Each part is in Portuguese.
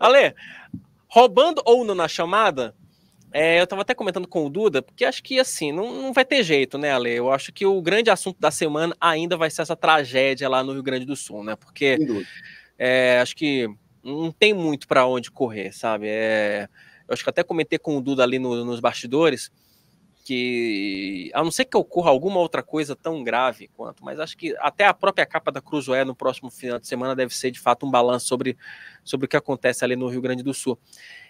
Ale, roubando ou não na chamada, eu estava até comentando com o Duda, porque acho que assim, não vai ter jeito, né, Ale? Eu acho que o grande assunto da semana ainda vai ser essa tragédia lá no Rio Grande do Sul, né? Porque acho que não tem muito para onde correr, sabe? Eu acho que até comentei com o Duda ali nos bastidores que, a não ser que ocorra alguma outra coisa tão grave quanto, mas acho que até a própria capa da Cruzoé no próximo final de semana deve ser de fato um balanço sobre o que acontece ali no Rio Grande do Sul.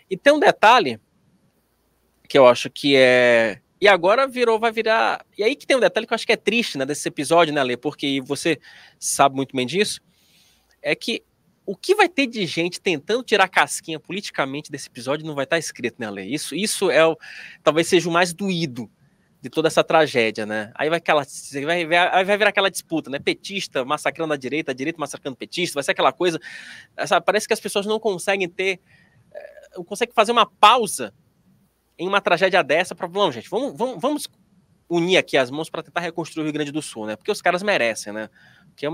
E tem um detalhe que eu acho que é... E agora vai virar... E aí que tem um detalhe que eu acho que é triste, né, desse episódio, né, Lê? Porque você sabe muito bem disso, é que o que vai ter de gente tentando tirar casquinha politicamente desse episódio não vai estar escrito, né, Lê? Isso talvez seja o mais doído de toda essa tragédia, né? Aí vai virar aquela disputa, né? Petista massacrando a direita massacrando petista, vai ser aquela coisa... Sabe? Parece que as pessoas não conseguem fazer uma pausa em uma tragédia dessa para falar, gente, vamos unir aqui as mãos para tentar reconstruir o Rio Grande do Sul, né? Porque os caras merecem, né? Porque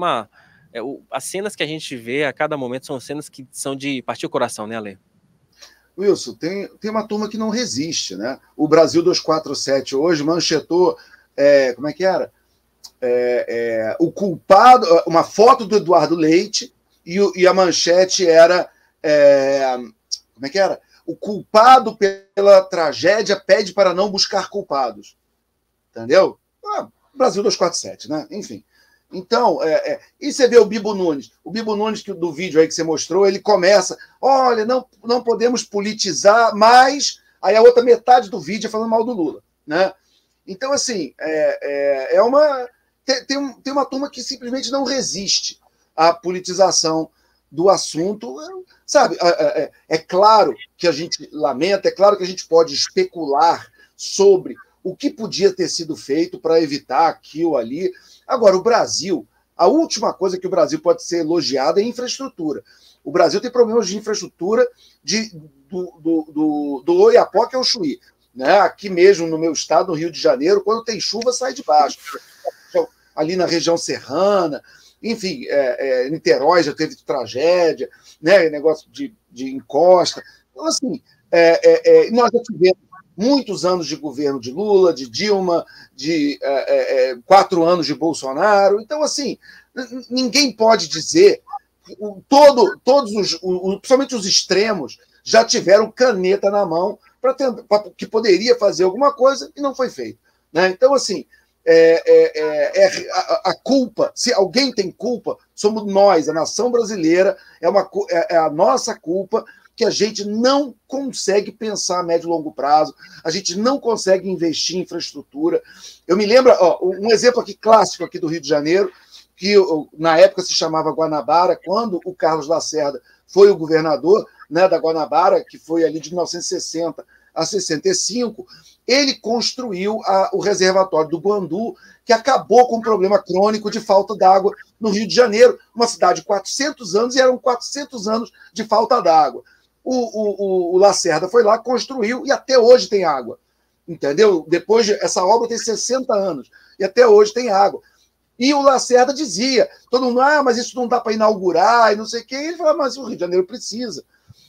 as cenas que a gente vê a cada momento são cenas que são de partir o coração, né, Ale? Wilson, tem uma turma que não resiste, né? O Brasil 247 hoje manchetou, como é que era? O culpado, uma foto do Eduardo Leite e a manchete era, como é que era? O culpado pela tragédia pede para não buscar culpados. Entendeu? Brasil 247, né? Enfim. Então, e você vê o Bibo Nunes. O Bibo Nunes, do vídeo aí que você mostrou, ele começa, olha, não podemos politizar, mas aí a outra metade do vídeo é falando mal do Lula, né? Então, assim, tem uma turma que simplesmente não resiste à politização do assunto, sabe? É claro que a gente lamenta, é claro que a gente pode especular sobre o que podia ter sido feito para evitar aquilo ali. Agora, o Brasil, a última coisa que o Brasil pode ser elogiado é infraestrutura. O Brasil tem problemas de infraestrutura do Oiapoque ao Chuí. Né? Aqui mesmo, no meu estado, no Rio de Janeiro, quando tem chuva, sai de baixo. Ali na região serrana, enfim, Niterói já teve tragédia, né? Negócio de encosta. Então, assim, nós já tivemos muitos anos de governo de Lula, de Dilma, de 4 anos de Bolsonaro. Então, assim, ninguém pode dizer... principalmente os extremos, já tiveram caneta na mão que poderia fazer alguma coisa e não foi feito. Né? Então, assim, a culpa, se alguém tem culpa, somos nós, a nação brasileira, é a nossa culpa, que a gente não consegue pensar a médio e longo prazo, a gente não consegue investir em infraestrutura. Eu me lembro, um exemplo aqui clássico aqui do Rio de Janeiro, que na época se chamava Guanabara, quando o Carlos Lacerda foi o governador, né, da Guanabara, que foi ali de 1960 a 65, ele construiu o reservatório do Guandu, que acabou com um problema crônico de falta d'água no Rio de Janeiro, uma cidade de 400 anos, e eram 400 anos de falta d'água. O Lacerda foi lá, construiu, e até hoje tem água. Entendeu? Essa obra tem 60 anos, e até hoje tem água. E o Lacerda dizia, todo mundo, mas isso não dá para inaugurar, e não sei o quê. E ele falou, mas o Rio de Janeiro precisa.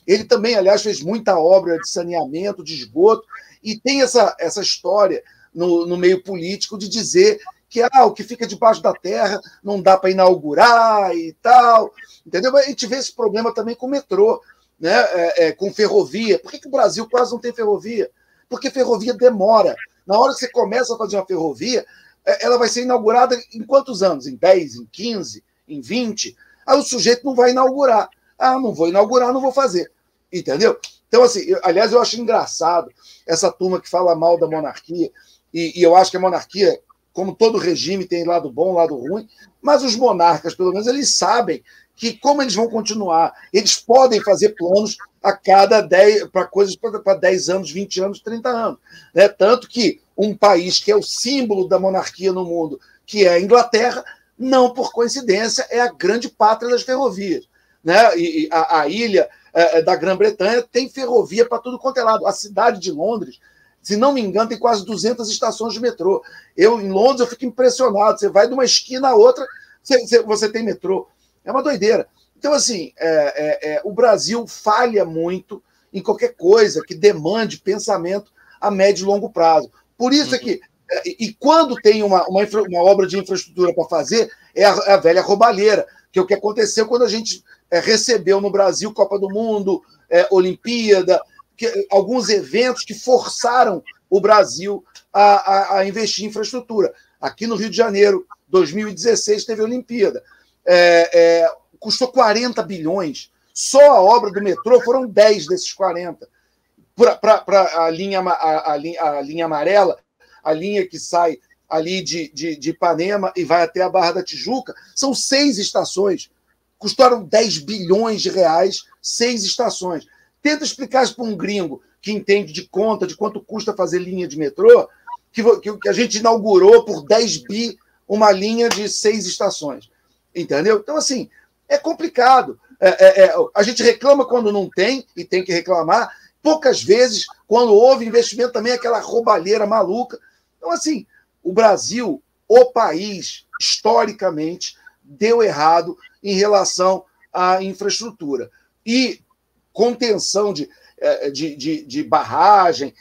Ele também, aliás, fez muita obra de saneamento, de esgoto, e tem essa história no meio político de dizer que o que fica debaixo da terra não dá para inaugurar e tal. Entendeu? A gente vê esse problema também com o metrô, né? Com ferrovia. Por que o Brasil quase não tem ferrovia? Porque ferrovia demora. Na hora que você começa a fazer uma ferrovia, ela vai ser inaugurada em quantos anos? Em 10, em 15, em 20? Aí o sujeito não vai inaugurar. Não vou inaugurar, não vou fazer. Entendeu? Então, assim, aliás, eu acho engraçado essa turma que fala mal da monarquia, e eu acho que a monarquia, como todo regime, tem lado bom, lado ruim, mas os monarcas, pelo menos, eles sabem que, como eles vão continuar, eles podem fazer planos a cada 10, para coisas para 10 anos, 20 anos, 30 anos. Né? Tanto que um país que é o símbolo da monarquia no mundo, que é a Inglaterra, não por coincidência, é a grande pátria das ferrovias. Né? E a ilha da Grã-Bretanha tem ferrovia para tudo quanto é lado. A cidade de Londres, se não me engano, tem quase 200 estações de metrô. Em Londres, eu fico impressionado. Você vai de uma esquina a outra, você tem metrô. É uma doideira. Então, assim, o Brasil falha muito em qualquer coisa que demande pensamento a médio e longo prazo. Por isso é que, e quando tem uma obra de infraestrutura para fazer, é a velha roubalheira, que é o que aconteceu quando a gente recebeu no Brasil Copa do Mundo, Olimpíada, alguns eventos que forçaram o Brasil a investir em infraestrutura. Aqui no Rio de Janeiro, 2016, teve a Olimpíada. Custou 40 bilhões. Só a obra do metrô foram 10 desses 40. Para a linha amarela, a linha que sai ali de Ipanema e vai até a Barra da Tijuca, são 6 estações. Custaram 10 bilhões de reais, 6 estações. Tenta explicar isso para um gringo que entende de conta, de quanto custa fazer linha de metrô, que a gente inaugurou por 10 bi uma linha de 6 estações. Entendeu? Então, assim, é complicado. A gente reclama quando não tem, e tem que reclamar. Poucas vezes, quando houve investimento, também aquela roubalheira maluca. Então, assim, o Brasil, o país, historicamente, deu errado em relação à infraestrutura. E contenção de barragem.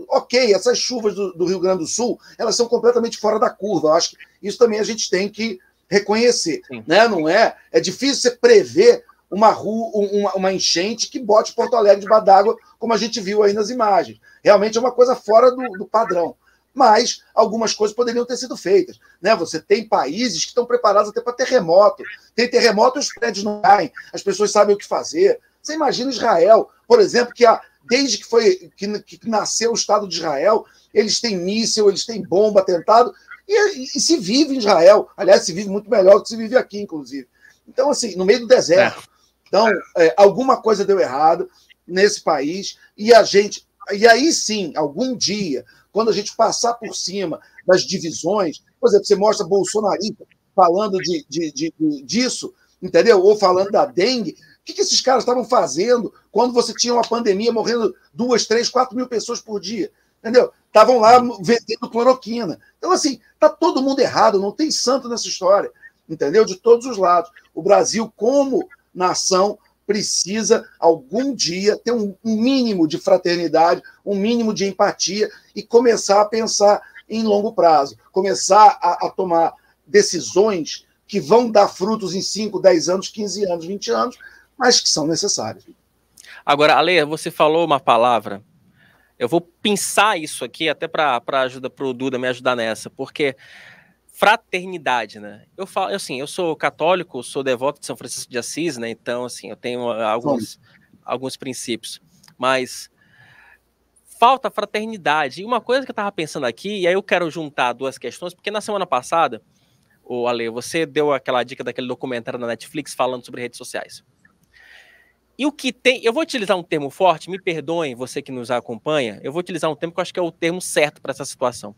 Ok, essas chuvas do Rio Grande do Sul, elas são completamente fora da curva. Eu acho que isso também a gente tem que reconhecer. Né? Não é? É difícil você prever uma enchente que bote Porto Alegre debaixo d'água, como a gente viu aí nas imagens. Realmente é uma coisa fora do padrão. Mas algumas coisas poderiam ter sido feitas. Né? Você tem países que estão preparados até para terremoto. Tem terremoto e os prédios não caem. As pessoas sabem o que fazer. Você imagina Israel, por exemplo, que desde que nasceu o Estado de Israel, eles têm míssil, eles têm bomba, atentado, e se vive em Israel. Aliás, se vive muito melhor do que se vive aqui, inclusive. Então, assim, no meio do deserto. Então, alguma coisa deu errado nesse país, e aí sim, algum dia, quando a gente passar por cima das divisões, por exemplo, você mostra bolsonarista falando disso, entendeu? Ou falando da dengue. O que esses caras estavam fazendo quando você tinha uma pandemia morrendo 2, 3, 4 mil pessoas por dia? Entendeu? Estavam lá vendendo cloroquina. Então, assim, está todo mundo errado, não tem santo nessa história. Entendeu? De todos os lados. O Brasil, como nação, precisa, algum dia, ter um mínimo de fraternidade, um mínimo de empatia e começar a pensar em longo prazo. Começar a tomar decisões que vão dar frutos em 5, 10 anos, 15 anos, 20 anos, mas que são necessárias. Agora, Ale, você falou uma palavra, eu vou pensar isso aqui até para o Duda me ajudar nessa, porque fraternidade, né? Eu falo assim, eu sou católico, sou devoto de São Francisco de Assis, né? Então, assim, eu tenho alguns princípios, mas falta fraternidade. E uma coisa que eu estava pensando aqui, e aí eu quero juntar duas questões, porque na semana passada, Ale, você deu aquela dica daquele documentário na Netflix falando sobre redes sociais. E o que tem... Eu vou utilizar um termo forte, me perdoem, você que nos acompanha, eu vou utilizar um termo que eu acho que é o termo certo para essa situação.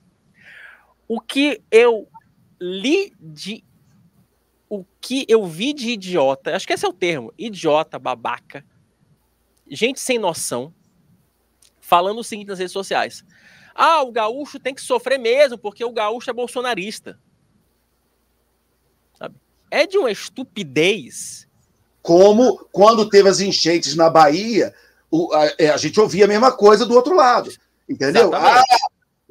O que eu vi de idiota, acho que esse é o termo, idiota, babaca, gente sem noção, falando o seguinte nas redes sociais. O gaúcho tem que sofrer mesmo, porque o gaúcho é bolsonarista. Sabe? É de uma estupidez. Como quando teve as enchentes na Bahia, a gente ouvia a mesma coisa do outro lado. Entendeu?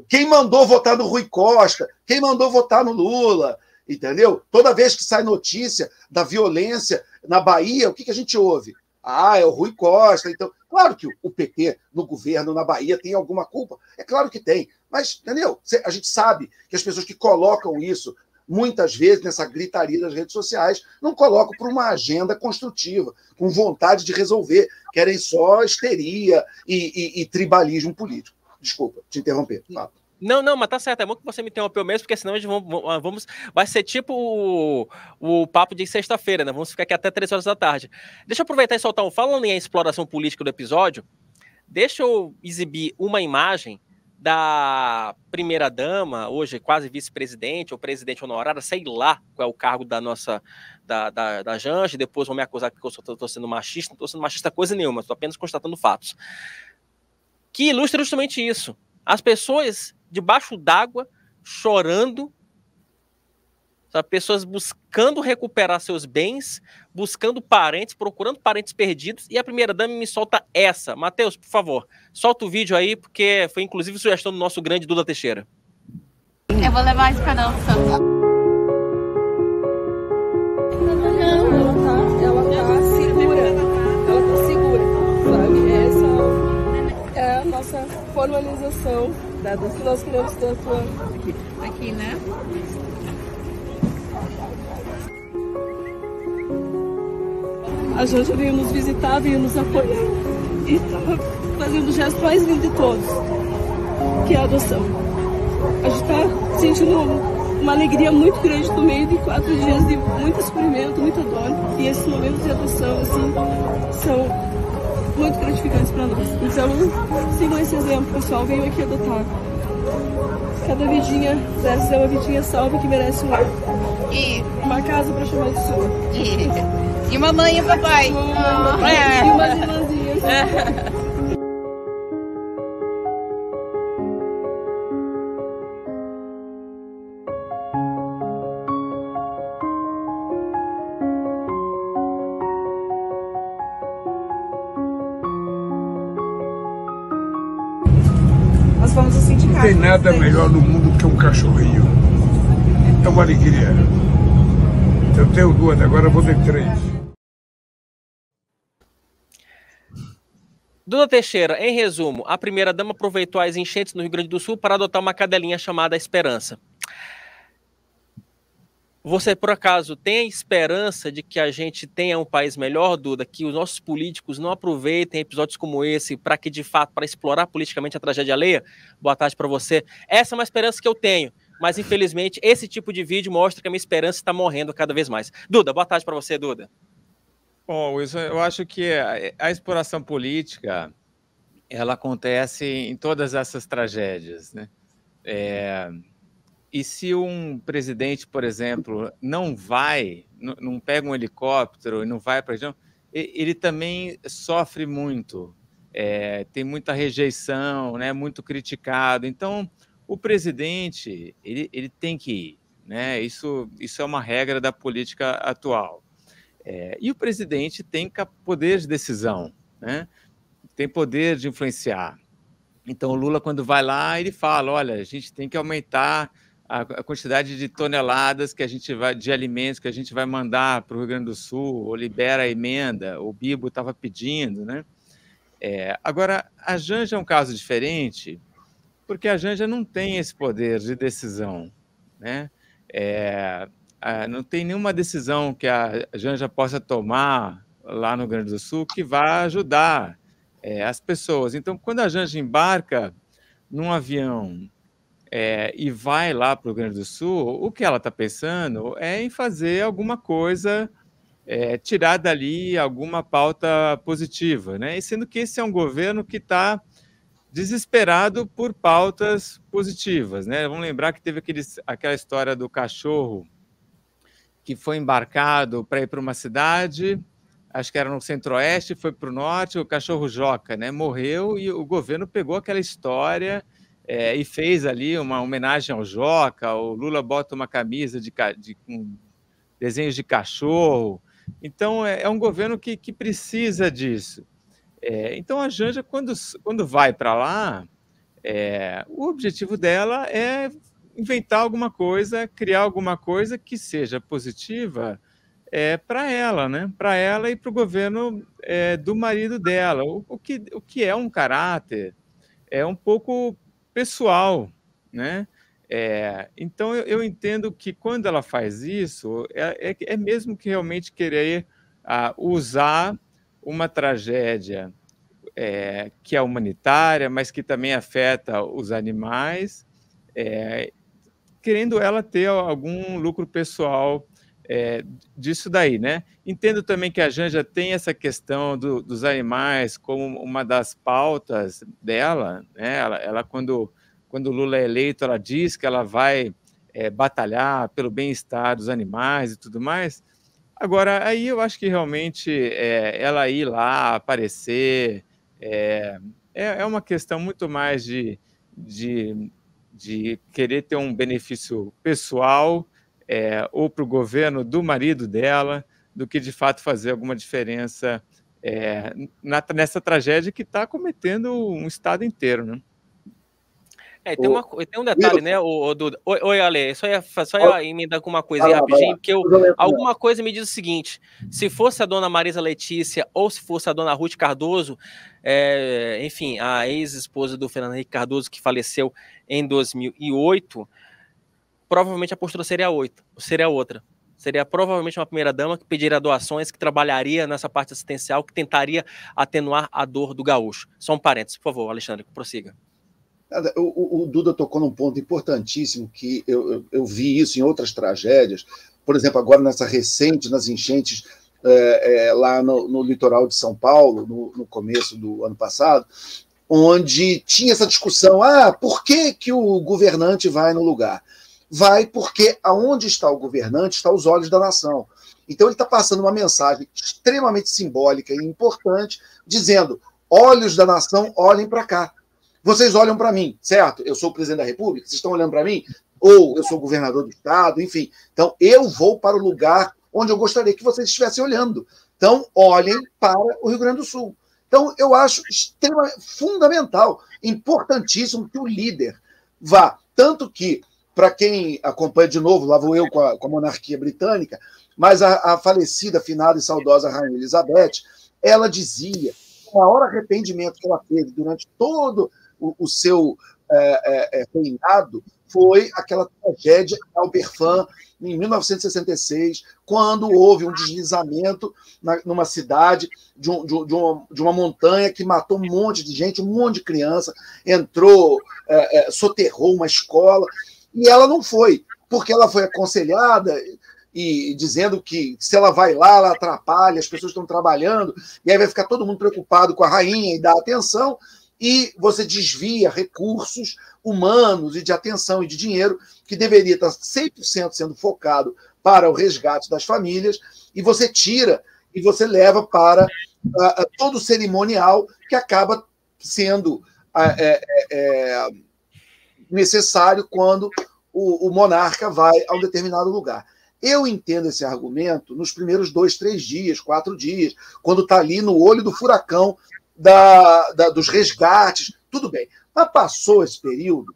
Quem mandou votar no Rui Costa? Quem mandou votar no Lula? Entendeu? Toda vez que sai notícia da violência na Bahia, o que a gente ouve? É o Rui Costa. Então, claro que o PT no governo na Bahia tem alguma culpa. É claro que tem. Mas, entendeu? A gente sabe que as pessoas que colocam isso, muitas vezes, nessa gritaria das redes sociais, não colocam por uma agenda construtiva, com vontade de resolver. Querem só histeria e tribalismo político. Desculpa te interromper. Não, mas tá certo. É bom que você me interrompeu mesmo, porque senão a gente vai ser tipo o papo de sexta-feira, né? Vamos ficar aqui até 3 horas da tarde. Deixa eu aproveitar e soltar falando em exploração política do episódio, deixa eu exibir uma imagem da primeira-dama, hoje quase vice-presidente ou presidente honorária, sei lá qual é o cargo da nossa, da Janja, depois vão me acusar que eu estou sendo machista, não estou sendo machista coisa nenhuma, estou apenas constatando fatos. Que ilustra justamente isso. As pessoas debaixo d'água, chorando, Sabe? Pessoas buscando recuperar seus bens, buscando parentes, procurando parentes perdidos, e a primeira-dama me solta essa. Matheus, por favor, solta o vídeo aí, porque foi inclusive sugestão do nosso grande Duda Teixeira. Eu vou levar isso pra dança. Ela tá segura, sabe? Essa é a nossa formalização da dança que nós queremos tanto Aqui, né? A Janja veio nos visitar, veio nos apoiar e estava fazendo o gesto mais lindo de todos, que é a adoção. A gente está sentindo uma alegria muito grande no meio de 4 dias de muito sofrimento, muita dor. E esses momentos de adoção, assim, são muito gratificantes para nós. Então, sigam esse exemplo, pessoal. Venham aqui adotar. Cada vidinha deve ser uma vidinha salva que merece uma casa para chamar de sua. E mamãe e papai. E umas irmãzinhas. Nós vamos assim de casa. Não tem nada melhor no mundo que um cachorrinho. É uma alegria. Eu tenho 2, agora eu vou ter 3. Duda Teixeira, em resumo, a primeira-dama aproveitou as enchentes no Rio Grande do Sul para adotar uma cadelinha chamada Esperança. Você, por acaso, tem a esperança de que a gente tenha um país melhor, Duda? Que os nossos políticos não aproveitem episódios como esse para que, de fato, para explorar politicamente a tragédia alheia? Boa tarde para você. Essa é uma esperança que eu tenho, mas, infelizmente, esse tipo de vídeo mostra que a minha esperança está morrendo cada vez mais. Duda, boa tarde para você, Duda. Bom, Wilson, eu acho que a exploração política, ela acontece em todas essas tragédias, né? E se um presidente, por exemplo, não pega um helicóptero e não vai para a região, ele também sofre muito, tem muita rejeição, né, muito criticado. Então, o presidente, ele tem que ir, né? Isso é uma regra da política atual. E o presidente tem poder de decisão, né? Tem poder de influenciar. Então, o Lula, quando vai lá, ele fala, olha, a gente tem que aumentar a quantidade de toneladas de alimentos que a gente vai mandar para o Rio Grande do Sul, ou libera a emenda, o Bibo estava pedindo, né? Agora, a Janja é um caso diferente, porque a Janja não tem esse poder de decisão, né? Não tem nenhuma decisão que a Janja possa tomar lá no Rio Grande do Sul que vá ajudar as pessoas. Então, quando a Janja embarca num avião e vai lá para o Rio Grande do Sul, o que ela está pensando é em fazer alguma coisa, tirar dali alguma pauta positiva, né? E sendo que esse é um governo que está desesperado por pautas positivas, né? Vamos lembrar que teve aquela história do cachorro que foi embarcado para ir para uma cidade, acho que era no Centro-Oeste, foi para o Norte, o cachorro Joca, né? Morreu e o governo pegou aquela história e fez ali uma homenagem ao Joca. O Lula bota uma camisa com desenhos de cachorro. Então, é um governo que precisa disso. Então, a Janja, quando vai para lá, o objetivo dela é inventar alguma coisa, criar alguma coisa que seja positiva para ela, né? Para ela e para o governo do marido dela. O que é um caráter um pouco pessoal, né? Então, eu entendo que quando ela faz isso, é mesmo que realmente querer usar uma tragédia que é humanitária, mas que também afeta os animais, querendo ela ter algum lucro pessoal disso daí, né? Entendo também que a Janja tem essa questão dos animais como uma das pautas dela, né? Ela quando o Lula é eleito, ela diz que ela vai batalhar pelo bem-estar dos animais e tudo mais. Agora, aí eu acho que realmente ela ir lá, aparecer, é uma questão muito mais de querer ter um benefício pessoal ou para o governo do marido dela, do que, de fato, fazer alguma diferença nessa tragédia que está cometendo um estado inteiro, né? Tem um detalhe, né, o Duda? Oi, Ale, só ia emendar com uma coisa aí rapidinho, porque alguma coisa me diz o seguinte: se fosse a dona Marisa Letícia ou se fosse a dona Ruth Cardoso, enfim, a ex-esposa do Fernando Henrique Cardoso, que faleceu em 2008, provavelmente a postura seria outra. Seria provavelmente uma primeira-dama que pediria doações, que trabalharia nessa parte assistencial, que tentaria atenuar a dor do gaúcho. Só um parênteses, por favor, Alexandre, prossiga. O Duda tocou num ponto importantíssimo, que eu vi isso em outras tragédias, por exemplo, agora nessa recente, nas enchentes lá no litoral de São Paulo, no começo do ano passado, onde tinha essa discussão, por que o governante vai no lugar? Vai porque aonde está o governante está os olhos da nação. Então ele está passando uma mensagem extremamente simbólica e importante, dizendo, olhos da nação, olhem para cá. Vocês olham para mim, certo? Eu sou o presidente da República, vocês estão olhando para mim? Ou eu sou o governador do estado, enfim. Então, eu vou para o lugar onde eu gostaria que vocês estivessem olhando. Então, olhem para o Rio Grande do Sul. Então, eu acho extremamente fundamental, importantíssimo que o líder vá. Tanto que, para quem acompanha de novo, lá vou eu com a monarquia britânica, mas a falecida, afinada e saudosa Rainha Elizabeth, ela dizia que o maior arrependimento que ela teve durante todo o seu reinado foi aquela tragédia em Alberfan, em 1966, quando houve um deslizamento numa cidade de uma montanha que matou um monte de gente, um monte de criança, entrou, soterrou uma escola, e ela não foi, porque ela foi aconselhada e dizendo que se ela vai lá, ela atrapalha, as pessoas estão trabalhando, e aí vai ficar todo mundo preocupado com a rainha e dá atenção, e você desvia recursos humanos e de atenção e de dinheiro que deveria estar 100% sendo focado para o resgate das famílias, e você tira e você leva para todo o cerimonial que acaba sendo necessário quando o monarca vai a um determinado lugar. Eu entendo esse argumento nos primeiros 2, 3 dias, 4 dias, quando está ali no olho do furacão dos resgates, tudo bem. Mas passou esse período,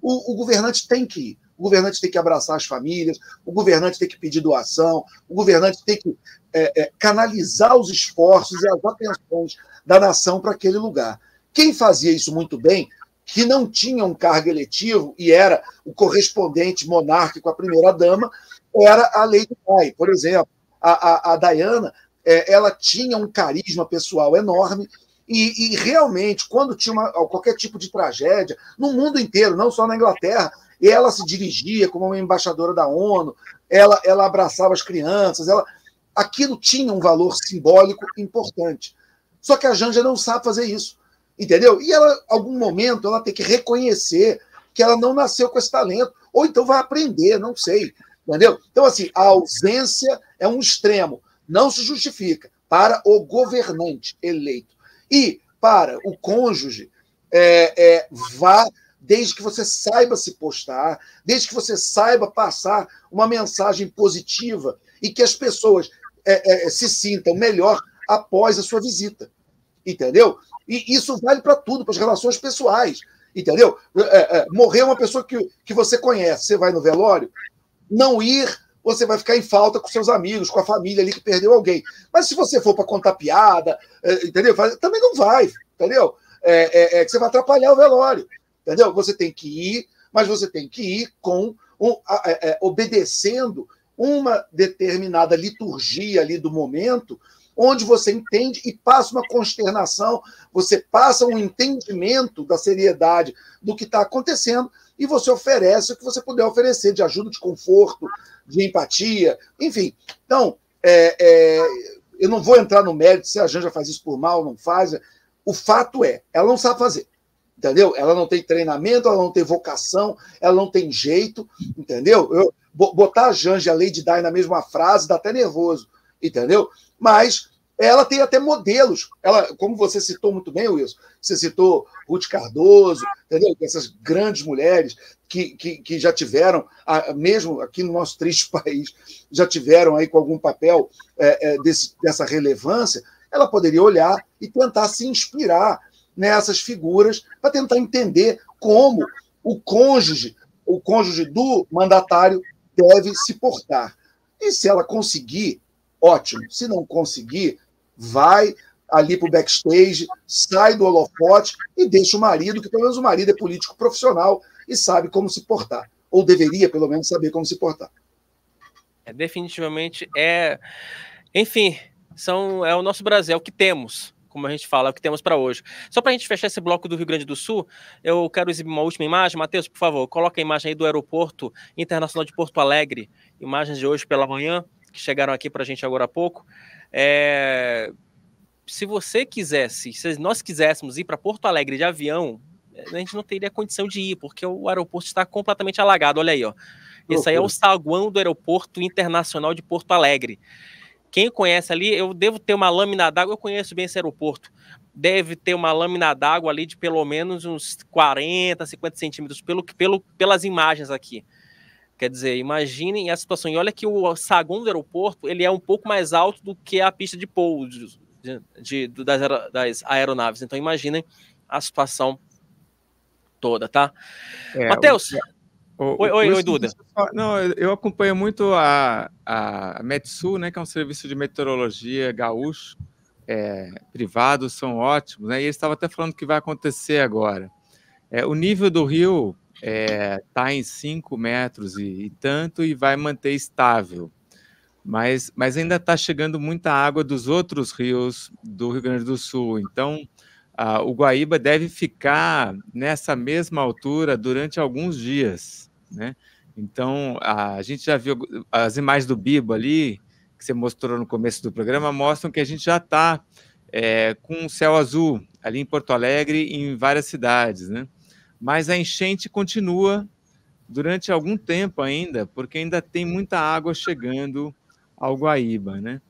o governante tem que ir. O governante tem que abraçar as famílias, o governante tem que pedir doação, o governante tem que canalizar os esforços e as atenções da nação para aquele lugar. Quem fazia isso muito bem, que não tinha um cargo eletivo e era o correspondente monárquico à primeira-dama, era a Lady Di, por exemplo. A Diana, ela tinha um carisma pessoal enorme e realmente, quando tinha qualquer tipo de tragédia, no mundo inteiro, não só na Inglaterra, ela se dirigia como uma embaixadora da ONU, ela abraçava as crianças, aquilo tinha um valor simbólico importante. Só que a Janja não sabe fazer isso, entendeu? E ela, em algum momento, ela tem que reconhecer que ela não nasceu com esse talento, ou então vai aprender, não sei, entendeu? Então, assim, a ausência é um extremo, não se justifica para o governante eleito. E para o cônjuge, vá desde que você saiba se postar, desde que você saiba passar uma mensagem positiva e que as pessoas se sintam melhor após a sua visita, entendeu? E isso vale para tudo, para as relações pessoais, entendeu? Morreu uma pessoa que você conhece, você vai no velório, não ir, você vai ficar em falta com seus amigos, com a família ali que perdeu alguém. Mas se você for para contar piada, entendeu? Também não vai, entendeu? Que você vai atrapalhar o velório, entendeu? Você tem que ir, mas você tem que ir obedecendo uma determinada liturgia ali do momento, onde você entende e passa uma consternação, você passa um entendimento da seriedade do que está acontecendo e você oferece o que você puder oferecer de ajuda, de conforto, de empatia, enfim. Então, eu não vou entrar no mérito se a Janja faz isso por mal ou não faz. O fato ela não sabe fazer, entendeu? Ela não tem treinamento, ela não tem vocação, ela não tem jeito, entendeu? Botar a Janja e a Lady Di na mesma frase dá até nervoso, entendeu? Mas ela tem até modelos. Ela, como você citou muito bem, Wilson, você citou Ruth Cardoso, entendeu? Essas grandes mulheres que já tiveram, mesmo aqui no nosso triste país, já tiveram aí com algum papel dessa relevância, ela poderia olhar e tentar se inspirar nessas figuras para tentar entender como o cônjuge do mandatário deve se portar. E se ela conseguir, ótimo. Se não conseguir, vai ali para o backstage, sai do holofote e deixa o marido, que pelo menos o marido é político profissional e sabe como se portar. Ou deveria, pelo menos, saber como se portar. Definitivamente Enfim, é o nosso Brasil, é o que temos, como a gente fala, é o que temos para hoje. Só para a gente fechar esse bloco do Rio Grande do Sul, eu quero exibir uma última imagem. Matheus, por favor, coloca a imagem aí do Aeroporto Internacional de Porto Alegre, imagens de hoje pela manhã, que chegaram aqui para a gente agora há pouco. Se você quisesse, se nós quiséssemos ir para Porto Alegre de avião, a gente não teria condição de ir, porque o aeroporto está completamente alagado. Olha aí, ó. Esse aí é o saguão do Aeroporto Internacional de Porto Alegre. Quem conhece ali, eu devo ter uma lâmina d'água, eu conheço bem esse aeroporto, deve ter uma lâmina d'água ali de pelo menos uns 40, 50 centímetros, pelas imagens aqui. Quer dizer, imaginem a situação. E olha que o saguão do aeroporto, ele é um pouco mais alto do que a pista de pouso das aeronaves. Então imaginem a situação toda, tá? Matheus... Oi, Duda. Não, eu acompanho muito a Metsu, né, que é um serviço de meteorologia gaúcho, privado, são ótimos, né? E eles estavam até falando que vai acontecer agora. O nível do rio está em 5 metros e tanto, e vai manter estável. Mas ainda está chegando muita água dos outros rios do Rio Grande do Sul. Então, o Guaíba deve ficar nessa mesma altura durante alguns dias, né? Então, a gente já viu as imagens do Bibo ali, que você mostrou no começo do programa, mostram que a gente já está com o céu azul ali em Porto Alegre e em várias cidades, né? Mas a enchente continua durante algum tempo ainda, porque ainda tem muita água chegando ao Guaíba, né?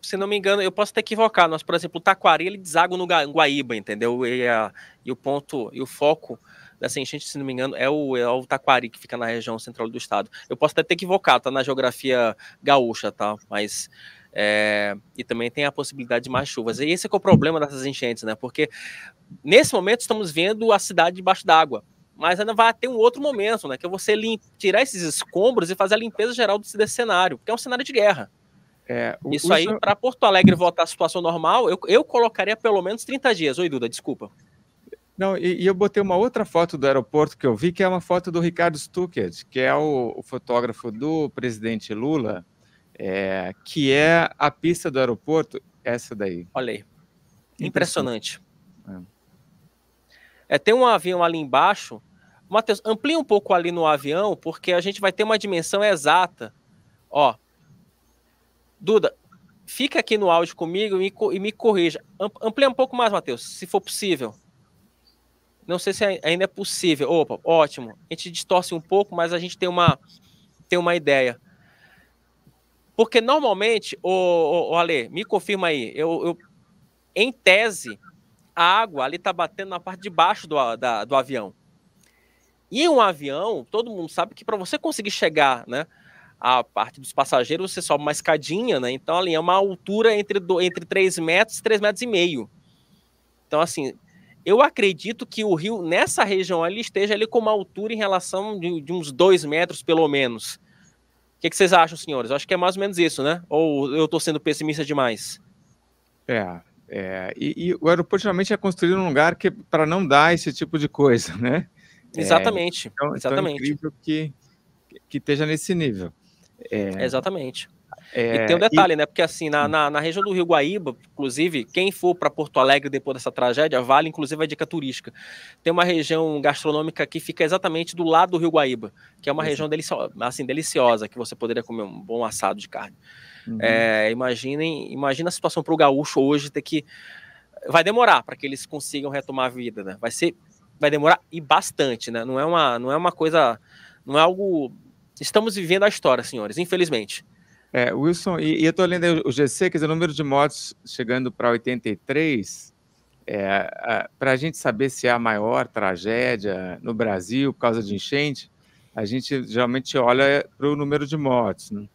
Se não me engano, eu posso estar equivocado, mas, por exemplo, o Taquari, ele deságua no Guaíba, entendeu? E o ponto, e o foco dessa enchente, se não me engano, é o Taquari, que fica na região central do estado. Eu posso até ter equivocado, tá na geografia gaúcha, tá? Mas, e também tem a possibilidade de mais chuvas. E esse é que é o problema dessas enchentes, né? Porque, nesse momento, estamos vendo a cidade debaixo d'água. Mas ainda vai ter um outro momento, né? Que é você tirar esses escombros e fazer a limpeza geral desse cenário, porque é um cenário de guerra. Isso aí, para Porto Alegre voltar à situação normal, eu colocaria pelo menos 30 dias. Oi, Duda, desculpa. Não, e eu botei uma outra foto do aeroporto que eu vi, que é uma foto do Ricardo Stuckert, que é o fotógrafo do presidente Lula, que é a pista do aeroporto, essa daí. Olha aí, impressionante. Tem um avião ali embaixo. Matheus, amplia um pouco ali no avião, porque a gente vai ter uma dimensão exata. Ó, Duda, fica aqui no áudio comigo e me corrija. Amplia um pouco mais, Matheus, se for possível. Não sei se ainda é possível. Opa, ótimo. A gente distorce um pouco, mas a gente tem uma ideia. Porque normalmente, Ale, me confirma aí, em tese, a água ali está batendo na parte de baixo do avião. E um avião, todo mundo sabe que para você conseguir chegar, né, a parte dos passageiros, você sobe uma escadinha, né? Então, ali é uma altura entre 3 metros e 3,5 metros. Então, assim, eu acredito que o rio, nessa região ali, esteja ali com uma altura em relação de uns 2 metros, pelo menos. O que vocês acham, senhores? Eu acho que é mais ou menos isso, né? Ou eu estou sendo pessimista demais? E o aeroporto geralmente é construído num lugar para não dar esse tipo de coisa, né? Exatamente. Então é incrível que esteja nesse nível. Exatamente. E tem um detalhe, né? Porque assim, na região do Rio Guaíba, inclusive, quem for para Porto Alegre depois dessa tragédia, vale inclusive a dica turística. Tem uma região gastronômica que fica exatamente do lado do Rio Guaíba, que é uma região deliciosa, que você poderia comer um bom assado de carne. Imagina a situação para o gaúcho hoje ter que... Vai demorar para que eles consigam retomar a vida, né? Vai demorar e bastante, né? Não é uma coisa... Não é algo... Estamos vivendo a história, senhores, infelizmente. Wilson, e eu estou lendo aí o GC, quer dizer, o número de mortes chegando para 83, para a gente saber se é a maior tragédia no Brasil por causa de enchente, a gente geralmente olha para o número de mortes, né?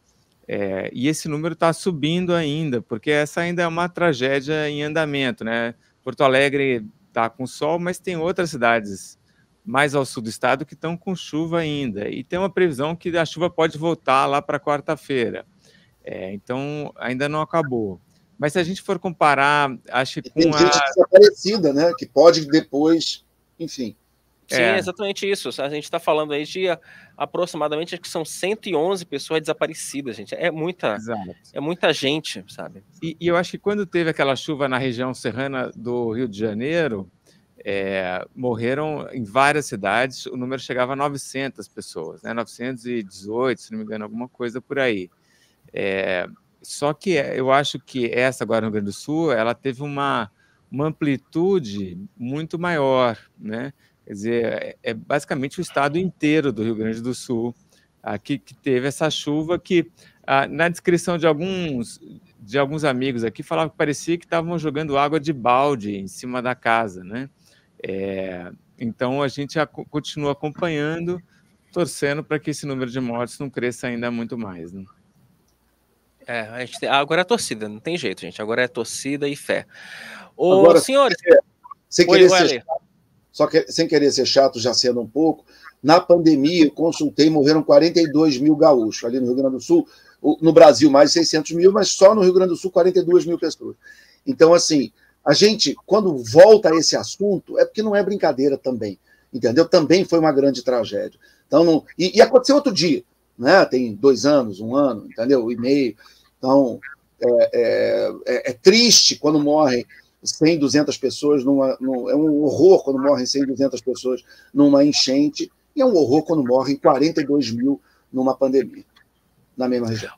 E esse número está subindo ainda, porque essa ainda é uma tragédia em andamento, né? Porto Alegre está com sol, mas tem outras cidades mais ao sul do estado que estão com chuva ainda. E tem uma previsão que a chuva pode voltar lá para quarta-feira. Então, ainda não acabou. Mas se a gente for comparar, acho que com tem gente desaparecida, né? Que pode depois, enfim. Sim, é exatamente isso. A gente está falando aí de aproximadamente, acho que são 111 pessoas desaparecidas, gente. É muita gente, sabe? E eu acho que quando teve aquela chuva na região serrana do Rio de Janeiro, morreram em várias cidades, o número chegava a 900 pessoas, né? 918, se não me engano, alguma coisa por aí. Só que eu acho que essa agora no Rio Grande do Sul, ela teve uma amplitude muito maior, né? Quer dizer, é basicamente o estado inteiro do Rio Grande do Sul aqui que teve essa chuva que, na descrição de alguns amigos aqui, falavam que parecia que estavam jogando água de balde em cima da casa, né? Então, a gente continua acompanhando, torcendo para que esse número de mortes não cresça ainda muito mais, né? Agora é torcida, não tem jeito, gente. Agora é torcida e fé. Agora, senhores... sem querer ser chato, já sendo um pouco, na pandemia, eu consultei, morreram 42 mil gaúchos ali no Rio Grande do Sul. No Brasil, mais de 600 mil, mas só no Rio Grande do Sul, 42 mil pessoas. Então, assim, a gente, quando volta a esse assunto, é porque não é brincadeira também, entendeu? Também foi uma grande tragédia. Então, e aconteceu outro dia, né? Tem 2 anos, 1 ano, entendeu? E meio. Então, é triste quando morrem 100, 200 pessoas, é um horror quando morrem 100, 200 pessoas numa enchente, e é um horror quando morrem 42 mil numa pandemia, na mesma região.